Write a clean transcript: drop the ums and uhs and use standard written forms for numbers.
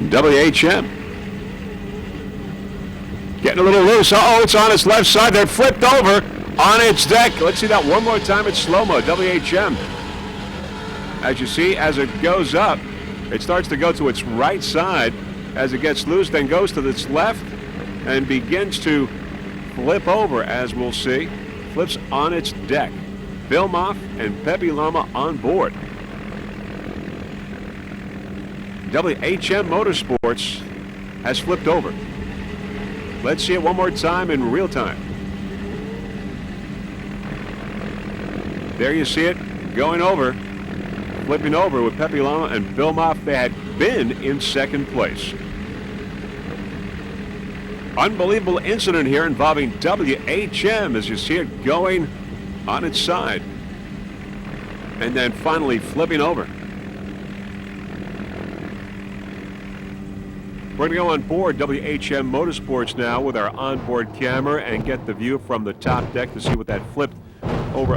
WHM. Getting a little loose. Uh-oh, it's on its left side. They're flipped over on its deck. Let's see that one more time in slow-mo. WHM. As you see, as it goes up, it starts to go to its right side as it gets loose, then goes to its left and begins to flip over, as we'll see. Flips on its deck. Bill Mauff and Pepe Llama on board. WHM Motorsports has flipped over. Let's see it one more time in real time. There you see it going over, flipping over with Pepe Llama and Bill Mauff. They had been in second place. Unbelievable incident here involving WHM as you see it going on its side and then finally flipping over. We're going to go on board WHM Motorsports now with our onboard camera and get the view from the top deck to see what that flipped over